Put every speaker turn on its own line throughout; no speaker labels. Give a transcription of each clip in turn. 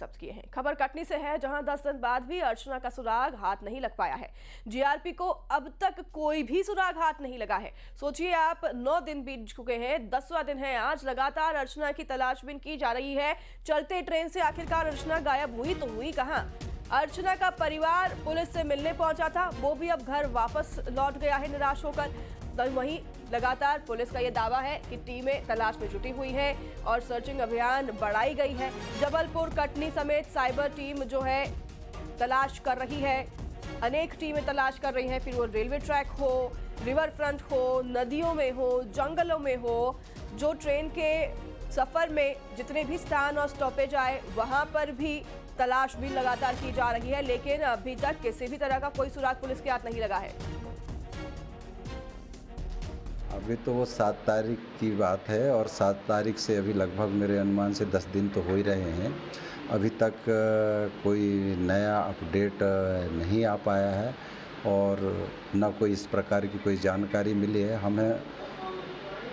जब्त किए हैं। खबर कटनी से है, जहां 10 दिन बाद भी अर्चना का सुराग हाथ नहीं लग पाया है। जीआरपी को अब तक कोई भी सुराग हाथ नहीं लगा है। सोचिए आप, 9 दिन बीत चुके हैं, 10वां दिन है आज। लगातार अर्चना की तलाशबीन की जा रही है। चलते ट्रेन से आखिरकार अर्चना गायब हुई तो हुई कहां? अर्चना का परिवार पुलिस से मिलने पहुंचा था, वो भी अब घर वापस लौट गया है निराश होकर। तो वहीं लगातार पुलिस का यह दावा है कि टीमें तलाश में जुटी हुई है और सर्चिंग अभियान बढ़ाई गई है। जबलपुर, कटनी समेत साइबर टीम जो है तलाश कर रही है। अनेक टीमें तलाश कर रही हैं, फिर वो रेलवे ट्रैक हो, रिवर फ्रंट हो, नदियों में हो, जंगलों में हो, जो ट्रेन के सफर में जितने भी स्थान और स्टॉपेज आए वहां पर भी तलाश भी लगातार की जा रही है। लेकिन अभी तक किसी भी तरह का कोई सुराग पुलिस के हाथ नहीं लगा है।
अभी तो वो 7 तारीख की बात है और 7 तारीख से अभी लगभग मेरे अनुमान से 10 दिन तो हो ही रहे हैं। अभी तक कोई नया अपडेट नहीं आ पाया है और न कोई इस प्रकार की कोई जानकारी मिली है। हमें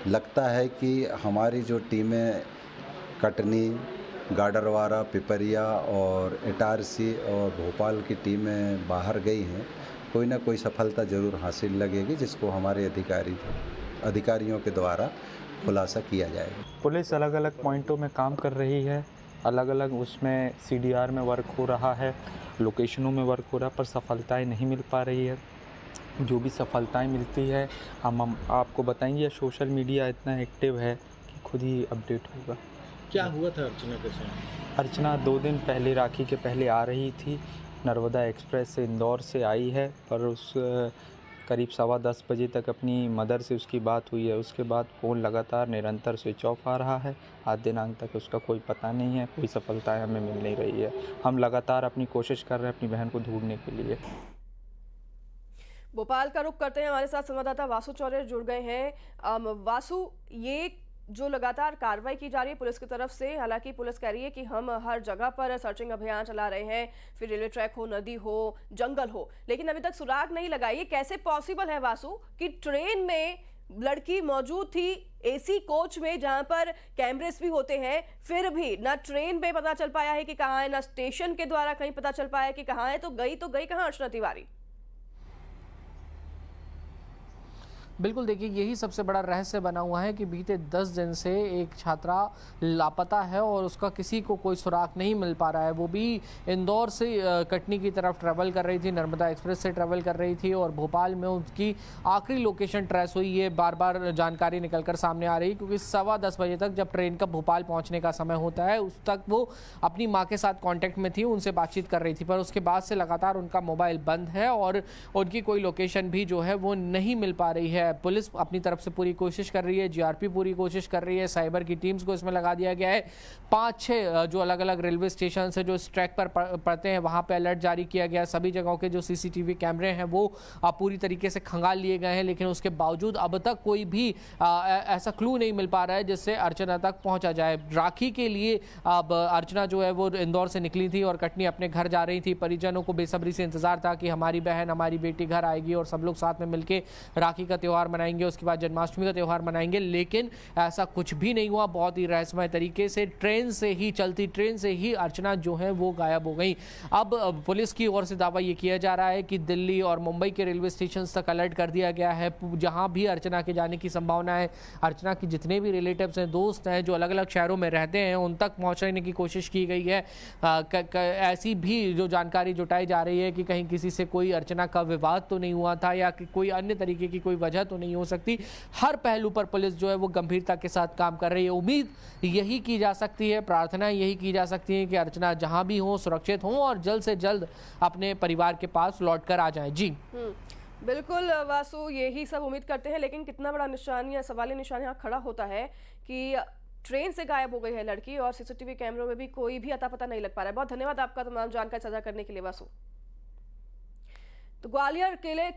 लगता है कि हमारी जो टीमें कटनी, गाडरवारा, पिपरिया और इटारसी और भोपाल की टीमें बाहर गई हैं, कोई ना कोई सफलता ज़रूर हासिल लगेगी, जिसको हमारे अधिकारियों के द्वारा खुलासा किया जाएगा।
पुलिस अलग अलग पॉइंटों में काम कर रही है, अलग अलग उसमें सीडीआर में वर्क हो रहा है, लोकेशनों में वर्क हो रहा है, पर सफलताएं नहीं मिल पा रही है। जो भी सफलताएं मिलती है हम आपको बताएंगे। सोशल मीडिया इतना एक्टिव है कि खुद ही अपडेट होगा।
क्या हुआ था अर्चना के साथ?
अर्चना 2 दिन पहले, राखी के पहले आ रही थी। नर्मदा एक्सप्रेस से इंदौर से आई है, पर उस करीब 10:15 बजे तक अपनी मदर से उसकी बात हुई है। उसके बाद फ़ोन लगातार निरंतर स्विच ऑफ आ रहा है। आज दिनांक तक उसका कोई पता नहीं है, कोई सफलता हमें मिल नहीं रही है। हम लगातार अपनी कोशिश कर रहे हैं अपनी बहन को ढूंढने के लिए।
भोपाल का रुख करते हैं, हमारे साथ संवाददाता वासु चौरे जुड़ गए हैं। वासु, ये जो लगातार कार्रवाई की जा रही है पुलिस की तरफ से, हालांकि पुलिस कह रही है कि हम हर जगह पर सर्चिंग अभियान चला रहे हैं, फिर रेलवे ट्रैक हो, नदी हो, जंगल हो, लेकिन अभी तक सुराग नहीं लगा। ये कैसे पॉसिबल है वासु कि ट्रेन में लड़की मौजूद थी, एसी कोच में, जहां पर कैमरेस भी होते हैं, फिर भी ना ट्रेन में पता चल पाया है कि कहाँ है, ना स्टेशन के द्वारा कहीं पता चल पाया कि कहाँ है, तो गई कहाँ अर्चना तिवारी?
बिल्कुल, देखिए यही सबसे बड़ा रहस्य बना हुआ है कि बीते 10 दिन से एक छात्रा लापता है और उसका किसी को कोई सुराग नहीं मिल पा रहा है। वो भी इंदौर से कटनी की तरफ ट्रैवल कर रही थी, नर्मदा एक्सप्रेस से ट्रैवल कर रही थी और भोपाल में उसकी आखिरी लोकेशन ट्रेस हुई। ये बार बार जानकारी निकल कर सामने आ रही है, क्योंकि 10:15 बजे तक जब ट्रेन का भोपाल पहुँचने का समय होता है, उस तक वो अपनी माँ के साथ कॉन्टैक्ट में थी, उनसे बातचीत कर रही थी, पर उसके बाद से लगातार उनका मोबाइल बंद है और उनकी कोई लोकेशन भी जो है वो नहीं मिल पा रही है। पुलिस अपनी तरफ से पूरी कोशिश कर रही है, जीआरपी पूरी कोशिश कर रही है, साइबर की टीम्स को इसमें लगा दिया गया है। 5-6 जो अलग अलग रेलवे स्टेशन से जो इस ट्रैक पर पड़ते हैं वहां पे अलर्ट जारी किया गया है। सभी जगहों के जो सीसीटीवी कैमरे हैं वो पूरी तरीके से खंगाल लिए गए हैं, लेकिन उसके बावजूद अब तक कोई भी ऐसा क्लू नहीं मिल पा रहा है जिससे अर्चना तक पहुंचा जाए। राखी के लिए अब अर्चना जो है वो इंदौर से निकली थी और कटनी अपने घर जा रही थी। परिजनों को बेसब्री से इंतजार था कि हमारी बहन, हमारी बेटी घर आएगी और सब लोग साथ में मिलकर राखी का त्यौहार मनाएंगे, उसके बाद जन्माष्टमी का त्यौहार मनाएंगे, लेकिन ऐसा कुछ भी नहीं हुआ। बहुत ही रहस्यमय तरीके से चलती ट्रेन से ही अर्चना जो है वो गायब हो गई। अब पुलिस की ओर से दावा ये किया जा रहा है कि दिल्ली और मुंबई के रेलवे स्टेशन तक अलर्ट कर दिया गया है, जहां भी अर्चना के जाने की संभावना है। अर्चना की जितने भी रिलेटिव्स हैं, दोस्त हैं जो अलग अलग शहरों में रहते हैं, उन तक पहुंचने की कोशिश की गई है। ऐसी भी जो जानकारी जुटाई जा रही है कि कहीं किसी से कोई अर्चना का विवाद तो नहीं हुआ था या कि कोई अन्य तरीके की कोई वजह तो नहीं हो सकती। हर पहलू पर पुलिस जो है वो गंभीरता के साथ काम कर रही है। उम्मीद यही की जा सकती है, प्रार्थना यही की जा सकती है कि अर्चना जहां भी हो सुरक्षित हो और जल्द से जल्द अपने परिवार के पास लौट कर आ जाए। जी
बिल्कुल वासु, यही सब उम्मीद करते हैं, लेकिन कितना बड़ा निशान या सवाली निशान यहाँ खड़ा होता है कि ट्रेन से गायब हो गई है लड़की और सीसीटीवी कैमरों में भी कोई भी अता पता नहीं लग पा रहा है। बहुत धन्यवाद आपका तमाम जानकारी साझा करने के लिए वासु। तो ग्वालियर किले